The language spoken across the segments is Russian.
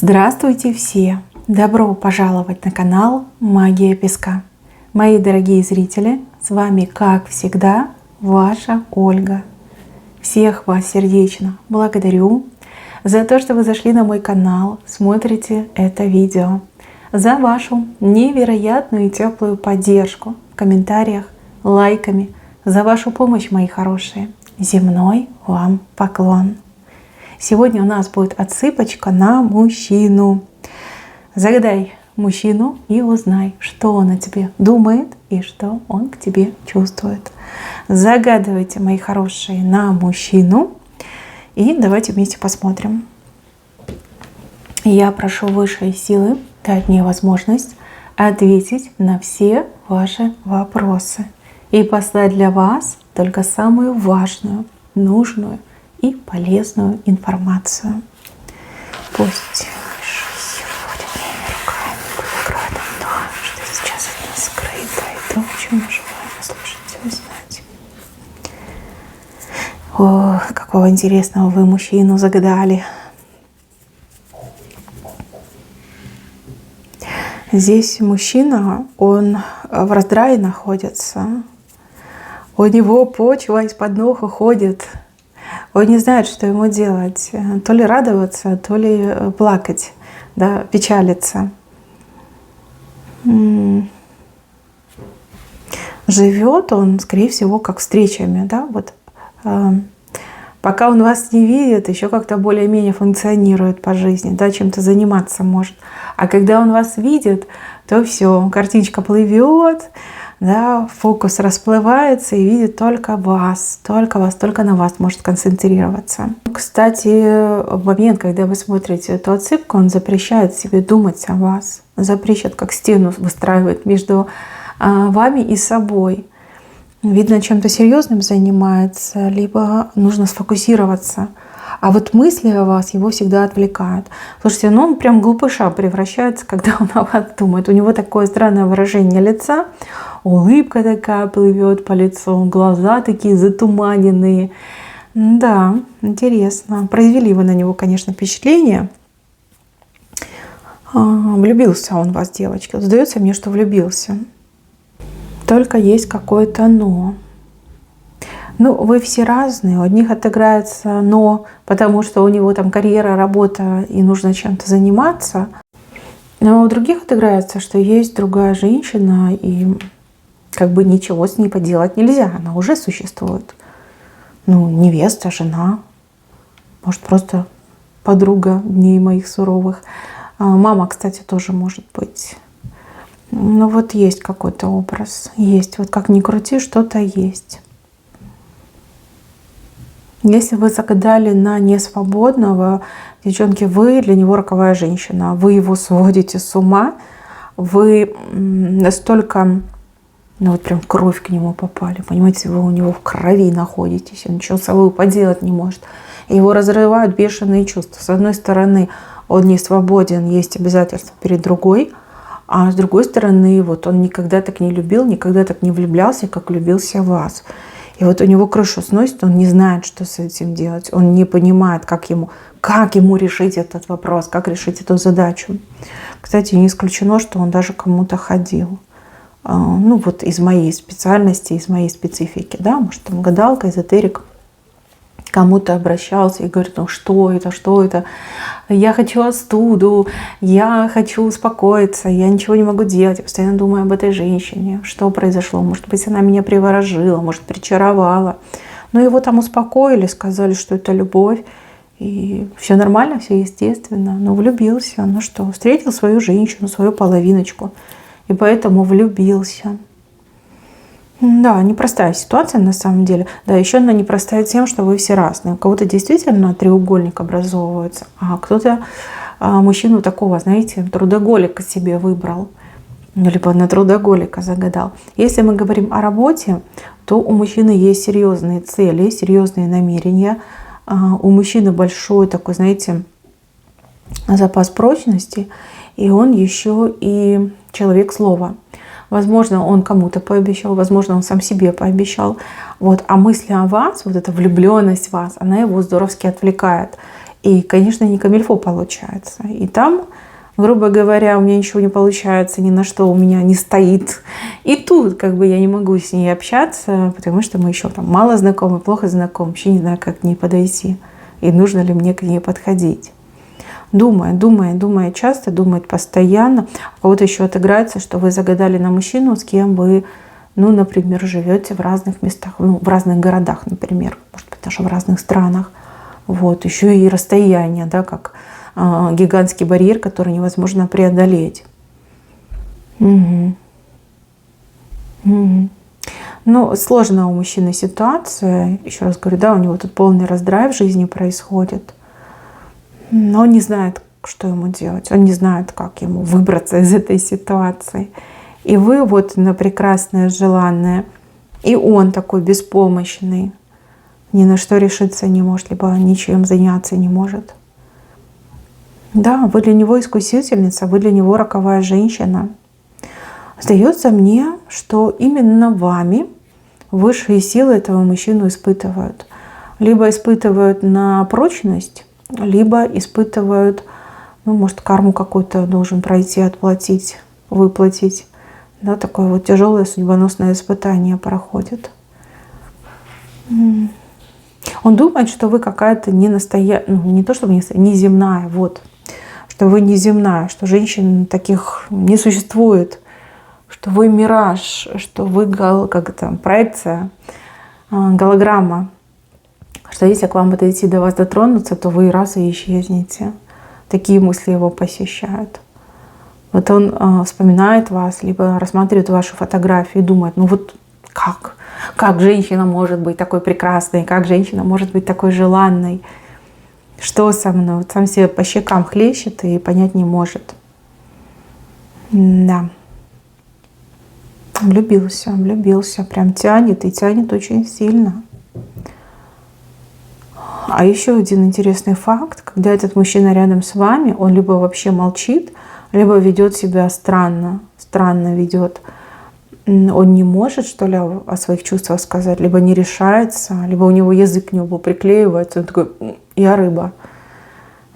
Здравствуйте все! Добро пожаловать на канал Магия Песка. Мои дорогие зрители, с вами, как всегда, ваша Ольга. Всех вас сердечно благодарю за то, что вы зашли на мой канал, смотрите это видео, за вашу невероятную и теплую поддержку в комментариях, лайками, за вашу помощь, мои хорошие. Земной вам поклон! Сегодня у нас будет отсыпочка на мужчину. Загадай мужчину и узнай, что он о тебе думает и что он к тебе чувствует. Загадывайте, мои хорошие, на мужчину. И давайте вместе посмотрим. Я прошу высшие силы дать мне возможность ответить на все ваши вопросы и послать для вас только самую важную, нужную и полезную информацию. Пусть будет моими руками, градом то, что сейчас от нас скрыто, и то, о чем мы желаем услышать и узнать. О, какого интересного вы мужчину загадали. Здесь мужчина, он в раздрае находится. У него почва из-под ног уходит. Он не знает, что ему делать. То ли радоваться, то ли плакать, да, печалиться. Живет он, скорее всего, как встречами. Да? Вот, пока он вас не видит, еще как-то более-менее функционирует по жизни, да, чем-то заниматься может. А когда он вас видит, то все, картиночка плывет, да, фокус расплывается и видит только вас, только на вас может концентрироваться. Кстати, в момент, когда вы смотрите эту отсыпку, он запрещает себе думать о вас, запрещает, как стену выстраивает между вами и собой. Видно, чем-то серьезным занимается, либо нужно сфокусироваться. А вот мысли о вас его всегда отвлекают. Слушайте, он прям глупыша превращается, когда он о вас думает. У него такое странное выражение лица, улыбка такая плывет по лицу, глаза такие затуманенные. Да, интересно. Произвели вы на него, конечно, впечатление. Влюбился он в вас, девочки. Сдается мне, что влюбился. Только есть какое-то «но». Ну, вы все разные. У одних отыграется «но», потому что у него там карьера, работа и нужно чем-то заниматься. Но у других отыграется, что есть другая женщина, и как бы ничего с ней поделать нельзя. Она уже существует. Ну, невеста, жена. Может, просто подруга дней моих суровых. Мама, кстати, тоже может быть. Ну, вот есть какой-то образ. Есть. Вот как ни крути, что-то есть. Если вы загадали на несвободного, девчонки, вы для него роковая женщина. Вы его сводите с ума. Вы настолько, ну вот прям кровь к нему попали. Понимаете, вы у него в крови находитесь. Он ничего с собой поделать не может. Его разрывают бешеные чувства. С одной стороны, он не свободен, есть обязательства перед другой. А с другой стороны, вот он никогда так не любил, никогда так не влюблялся, как влюбился в вас. И вот у него крышу сносит, он не знает, что с этим делать. Он не понимает, как ему решить этот вопрос, как решить эту задачу. Кстати, не исключено, что он даже кому-то ходил. Ну вот из моей специальности, из моей специфики. Да? Может, там гадалка, эзотерик. Кому-то обращался и говорит, ну что это, я хочу остуду, я хочу успокоиться, я ничего не могу делать, я постоянно думаю об этой женщине, что произошло, может быть, она меня приворожила, может, причаровала. Но его там успокоили, сказали, что это любовь, и все нормально, все естественно, но влюбился, ну что, встретил свою женщину, свою половиночку, и поэтому влюбился. Да, непростая ситуация на самом деле. Да, еще она непростая тем, что вы все разные. У кого-то действительно треугольник образовывается, а кто-то мужчину такого, знаете, трудоголика себе выбрал. Либо на трудоголика загадал. Если мы говорим о работе, то у мужчины есть серьезные цели, серьезные намерения. У мужчины большой такой, знаете, запас прочности. И он еще и человек слова. Возможно, он кому-то пообещал, возможно, он сам себе пообещал. Вот. А мысли о вас, вот эта влюбленность в вас, она его здоровски отвлекает. И, конечно, не камильфо получается. И там, грубо говоря, у меня ничего не получается, ни на что у меня не стоит. И тут как бы я не могу с ней общаться, потому что мы еще там мало знакомы, плохо знакомы, вообще не знаю, как к ней подойти. И нужно ли мне к ней подходить. Думает часто, думает постоянно. У кого-то еще отыграется, что вы загадали на мужчину, с кем вы, ну, например, живете в разных местах, ну, в разных городах, например, может быть, даже в разных странах. Вот, еще и расстояние, да, как гигантский барьер, который невозможно преодолеть. Угу. Ну, сложная у мужчины ситуация. Еще раз говорю, да, у него тут полный раздрай в жизни происходит. Но он не знает, что ему делать. Он не знает, как ему выбраться из этой ситуации. И вы вот на прекрасное, желанное. И он такой беспомощный. Ни на что решиться не может, либо ничем заняться не может. Да, вы для него искусительница, вы для него роковая женщина. Сдается мне, что именно вами высшие силы этого мужчину испытывают. Либо испытывают на прочность, либо испытывают, ну, может, карму какую-то должен пройти, отплатить, выплатить. Да, такое вот тяжелое судьбоносное испытание проходит. Он думает, что вы какая-то не настоящая, ну, не то чтобы неземная, вот. Что вы неземная, что женщин таких не существует, что вы мираж, что вы как это, проекция, голограмма. Что если к вам подойти, до вас дотронуться, то вы раз и исчезнете. Такие мысли его посещают. Вот он вспоминает вас, либо рассматривает ваши фотографии и думает, ну вот как? Как женщина может быть такой прекрасной? Как женщина может быть такой желанной? Что со мной? Вот сам себе по щекам хлещет и понять не может. Да. Влюбился. Прям тянет и тянет очень сильно. А еще один интересный факт. Когда этот мужчина рядом с вами, он либо вообще молчит, либо ведет себя странно ведет. Он не может, что ли, о своих чувствах сказать, либо не решается, либо у него язык к небу приклеивается. Он такой, я рыба.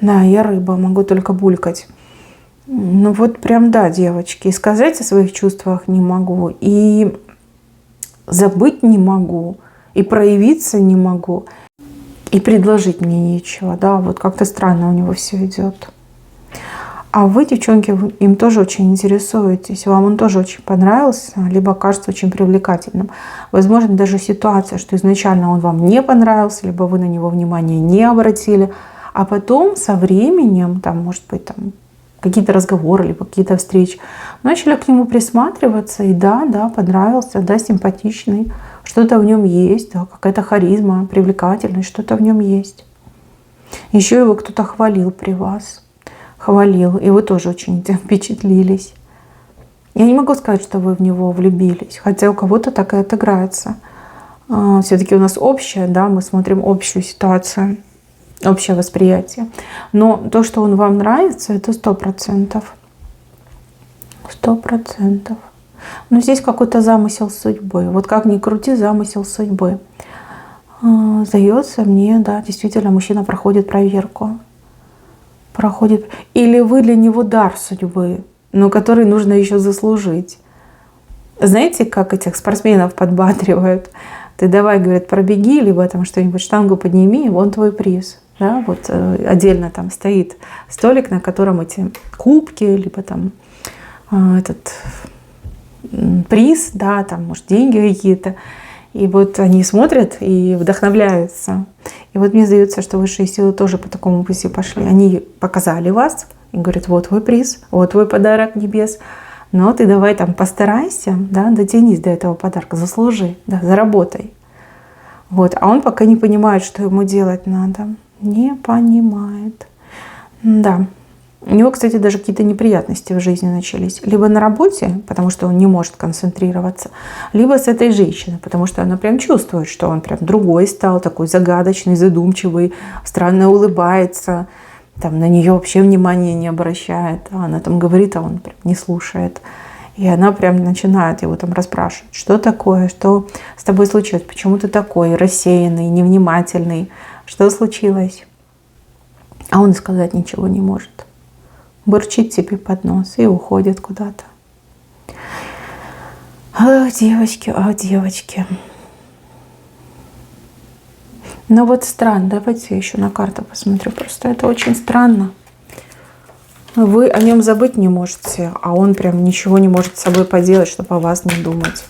Да, я рыба, могу только булькать. Ну вот прям да, девочки. И сказать о своих чувствах не могу, и забыть не могу, и проявиться не могу, и предложить мне нечего. Да, вот как-то странно у него все идет. А вы, девчонки, им тоже очень интересуетесь, вам он тоже очень понравился, либо кажется очень привлекательным. Возможно, даже ситуация, что изначально он вам не понравился, либо вы на него внимания не обратили, а потом со временем, там, может быть, там, какие-то разговоры, либо какие-то встречи, начали к нему присматриваться, и да, понравился, да, симпатичный, что-то в нем есть, да, какая-то харизма, привлекательность, что-то в нем есть. Еще его кто-то хвалил при вас. Хвалил, и вы тоже очень впечатлились. Я не могу сказать, что вы в него влюбились, хотя у кого-то так и отыграется. Все-таки у нас общее, да, мы смотрим общую ситуацию, общее восприятие. Но то, что он вам нравится, это 100%. 100%. Но здесь какой-то замысел судьбы. Вот как ни крути, замысел судьбы. Сдается мне, да, действительно, мужчина проходит проверку. Или вы для него дар судьбы, но который нужно еще заслужить. Знаете, как этих спортсменов подбадривают? Ты давай, говорят, пробеги, либо там что-нибудь, штангу подними, вон твой приз. Да? Вот отдельно там стоит столик, на котором эти кубки, либо там этот приз, да, там, может, деньги какие-то. И вот они смотрят и вдохновляются. И вот мне сдается, что высшие силы тоже по такому пути пошли. Они показали вас и говорят, вот твой приз, вот твой подарок небес. Но ты давай там постарайся, да, дотянись до этого подарка, заслужи, да, заработай. Вот. А он пока не понимает, что ему делать надо. Не понимает. Да. У него, кстати, даже какие-то неприятности в жизни начались. Либо на работе, потому что он не может концентрироваться, либо с этой женщиной, потому что она прям чувствует, что он прям другой стал, такой загадочный, задумчивый, странно улыбается, там на нее вообще внимания не обращает. А она там говорит, а он прям не слушает. И она прям начинает его там расспрашивать, что такое, что с тобой случилось, почему ты такой рассеянный, невнимательный, что случилось? А он сказать ничего не может. Бурчит себе под нос и уходит куда-то. Ах, девочки, ах, девочки. Ну вот странно, давайте я еще на карту посмотрю. Просто это очень странно. Вы о нем забыть не можете, а он прям ничего не может с собой поделать, чтобы о вас не думать.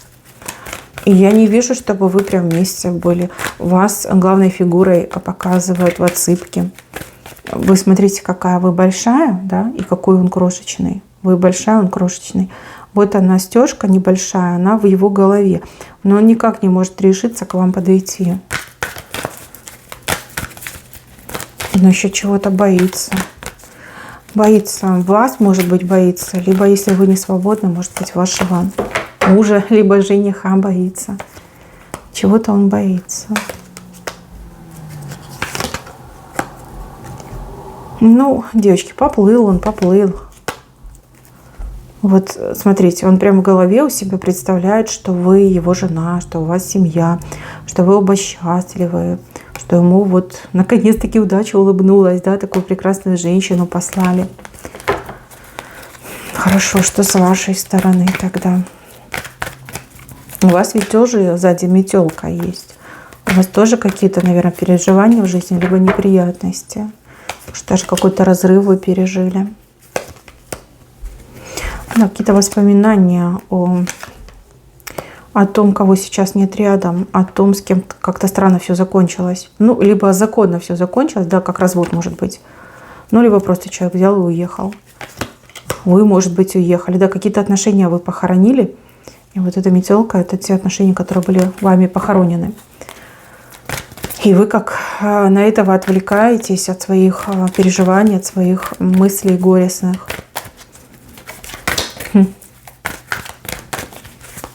И я не вижу, чтобы вы прям вместе были. Вас главной фигурой показывают в отсыпке. Вы смотрите, какая вы большая, да, и какой он крошечный. Вы большая, он крошечный. Вот она, стежка небольшая, она в его голове. Но он никак не может решиться к вам подойти. Но еще чего-то боится. Боится вас, может быть, боится. Либо, если вы не свободны, может быть, вашего мужа, либо жениха боится. Чего-то он боится. Ну, девочки, поплыл он, поплыл. Вот смотрите, он прямо в голове у себя представляет, что вы его жена, что у вас семья, что вы оба счастливы, что ему вот наконец-таки удача улыбнулась, да, такую прекрасную женщину послали. Хорошо, что с вашей стороны тогда. У вас ведь тоже сзади метелка есть. У вас тоже какие-то, наверное, переживания в жизни, либо неприятности. Что даже какой-то разрыв вы пережили. Да, какие-то воспоминания о том, кого сейчас нет рядом, о том, с кем как-то странно все закончилось. Ну, либо законно все закончилось, да, как развод может быть. Ну, либо просто человек взял и уехал. Вы, может быть, уехали. Да, какие-то отношения вы похоронили. И вот эта метелка — это те отношения, которые были вами похоронены. И вы как на этого отвлекаетесь от своих переживаний, от своих мыслей горестных.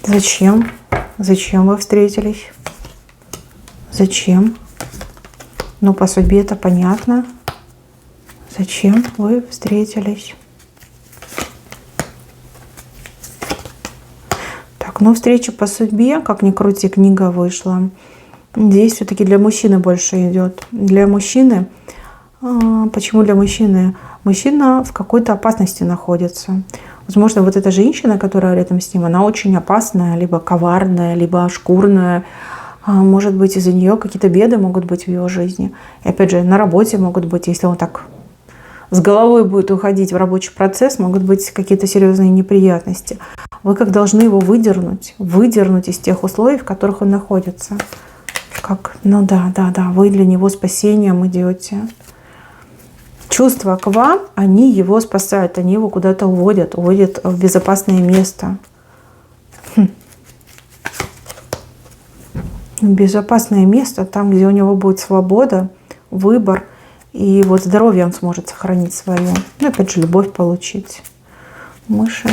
Зачем? Зачем вы встретились? Зачем? Ну, по судьбе это понятно. Зачем вы встретились? Так, ну, встреча по судьбе, как ни крути, книга вышла. Здесь все-таки для мужчины больше идет. Для мужчины. Почему для мужчины? Мужчина в какой-то опасности находится. Возможно, вот эта женщина, которая рядом с ним, она очень опасная, либо коварная, либо шкурная. Может быть, из-за нее какие-то беды могут быть в его жизни. И опять же, на работе могут быть, если он так с головой будет уходить в рабочий процесс, могут быть какие-то серьезные неприятности. Вы как должны его выдернуть из тех условий, в которых он находится. Как, ну да, вы для него спасением идете. Чувства к вам, они его спасают, они его куда-то уводят в безопасное место. Безопасное место, там, где у него будет свобода, выбор, и вот здоровье он сможет сохранить свое. Ну, опять же, любовь получить. Мыши.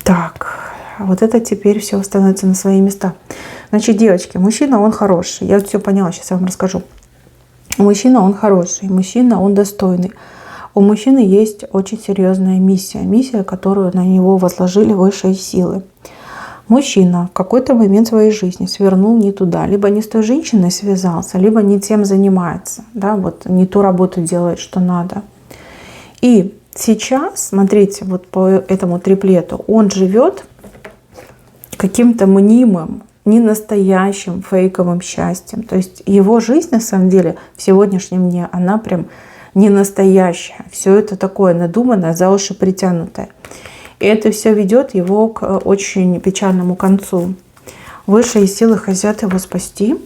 Так, вот это теперь все становится на свои места. Значит, девочки, мужчина, он хороший. Я все поняла, сейчас я вам расскажу. Мужчина, он хороший, мужчина, он достойный. У мужчины есть очень серьезная миссия. Миссия, которую на него возложили высшие силы. Мужчина в какой-то момент своей жизни свернул не туда. Либо не с той женщиной связался, либо не тем занимается. Да, вот не ту работу делает, что надо. И сейчас, смотрите, вот по этому триплету, он живет каким-то мнимым, не настоящим фейковым счастьем. То есть его жизнь, на самом деле, в сегодняшнем дне, она прям не настоящая. Все это такое надуманное, за уши притянутое. И это все ведет его к очень печальному концу. Высшие силы хотят его спасти.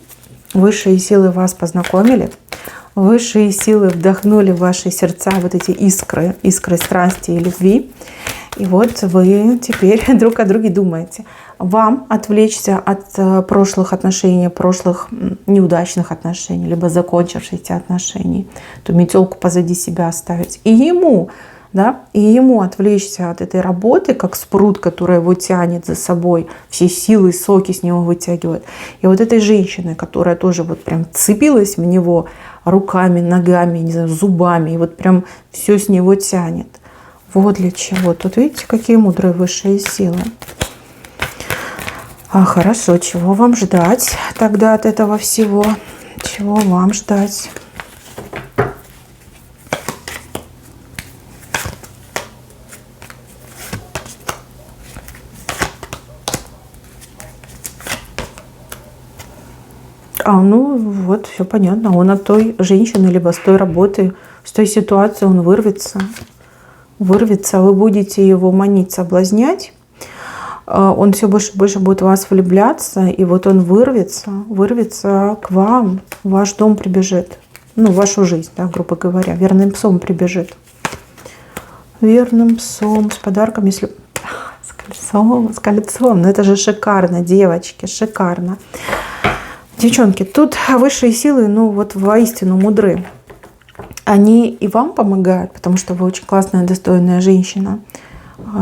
Высшие силы вас познакомили. Высшие силы вдохнули в ваши сердца вот эти искры страсти и любви. И вот вы теперь друг о друге думаете. Вам отвлечься от прошлых отношений, прошлых неудачных отношений, либо закончившихся отношений, ту метелку позади себя оставить. И ему отвлечься от этой работы, как спрут, который его тянет за собой, все силы, соки с него вытягивает. И вот этой женщины, которая тоже вот прям цепилась в него руками, ногами, не знаю, зубами, и вот прям все с него тянет. Вот для чего. Тут видите, какие мудрые высшие силы. Хорошо, чего вам ждать тогда от этого всего? Чего вам ждать? Ну вот, все понятно. Он от той женщины, либо с той работы, с той ситуации он вырвется. Вырвется, вы будете его манить, соблазнять. Он все больше и больше будет в вас влюбляться, и вот он вырвется к вам, в ваш дом прибежит. Ну, в вашу жизнь, да, грубо говоря. Верным псом прибежит. Верным псом, с подарком, если... С кольцом. Ну, это же шикарно, девочки, шикарно. Девчонки, тут высшие силы, ну, вот воистину мудры. Они и вам помогают, потому что вы очень классная, достойная женщина,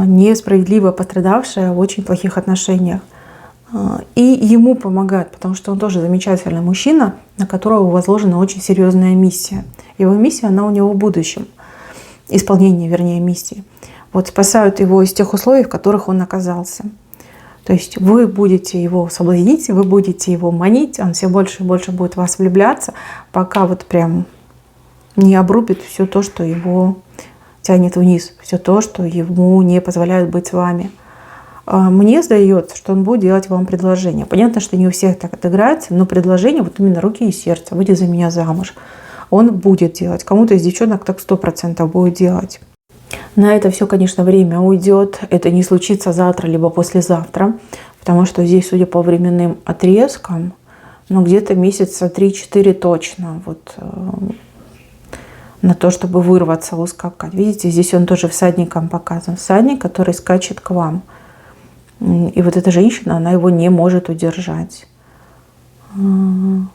несправедливо пострадавшая в очень плохих отношениях. И ему помогают, потому что он тоже замечательный мужчина, на которого возложена очень серьезная миссия. Его миссия, она у него в будущем. Исполнение, вернее, миссии. Вот спасают его из тех условий, в которых он оказался. То есть вы будете его соблазнить, вы будете его манить, он все больше и больше будет в вас влюбляться, пока вот прям не обрубит все то, что его тянет вниз, все то, что ему не позволяет быть с вами. Мне сдается, что он будет делать вам предложение. Понятно, что не у всех так отыграется, но предложение, вот именно руки и сердце, выйди за меня замуж, он будет делать. Кому-то из девчонок так 100% будет делать. На это все, конечно, время уйдет. Это не случится завтра, либо послезавтра, потому что здесь, судя по временным отрезкам, ну, где-то месяца 3-4 точно. Вот на то, чтобы вырваться, ускакать. Видите, здесь он тоже всадником показан. Всадник, который скачет к вам. И вот эта женщина, она его не может удержать.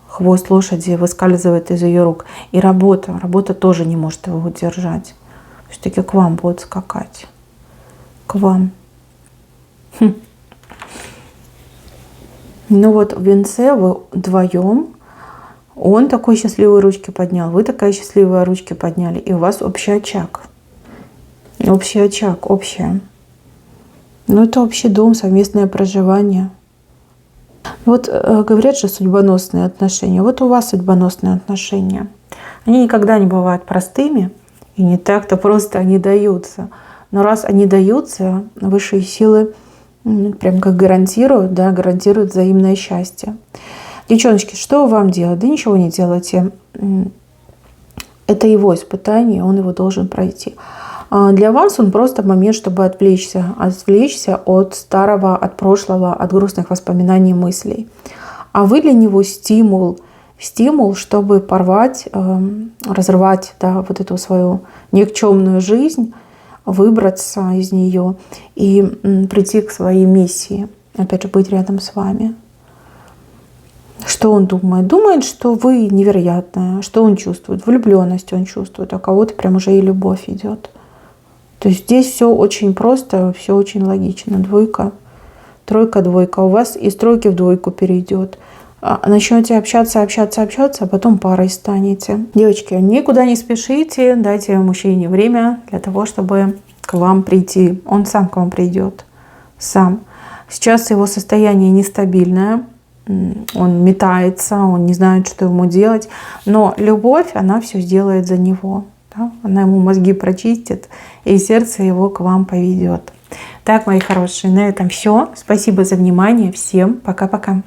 Хвост лошади выскальзывает из ее рук. И работа тоже не может его удержать. Все-таки к вам будет скакать. К вам. Ну вот в венце вы вдвоем. Он такой счастливые ручки поднял, вы такая счастливая ручки подняли. И у вас общий очаг. Общий очаг, общее. Ну это общий дом, совместное проживание. Вот говорят же судьбоносные отношения. Вот у вас судьбоносные отношения. Они никогда не бывают простыми. И не так-то просто они даются. Но раз они даются, высшие силы прям как гарантируют, да, гарантируют взаимное счастье. Девчоночки, что вам делать? Да ничего не делайте. Это его испытание, он его должен пройти. Для вас он просто момент, чтобы отвлечься от старого, от прошлого, от грустных воспоминаний, мыслей. А вы для него стимул, чтобы порвать, разорвать, да, вот эту свою никчемную жизнь, выбраться из нее и прийти к своей миссии. Опять же, быть рядом с вами. Что он думает? Думает, что вы невероятная. Что он чувствует? Влюбленность он чувствует, а кого-то прям уже и любовь идет. То есть здесь все очень просто, все очень логично. Двойка, тройка, двойка. У вас из тройки в двойку перейдет. Начнете общаться, а потом парой станете. Девочки, никуда не спешите, дайте мужчине время для того, чтобы к вам прийти. Он сам к вам придет. Сам. Сейчас его состояние нестабильное. Он метается, он не знает, что ему делать. Но любовь, она все сделает за него. Да? Она ему мозги прочистит, и сердце его к вам поведет. Так, мои хорошие, на этом все. Спасибо за внимание. Всем пока-пока.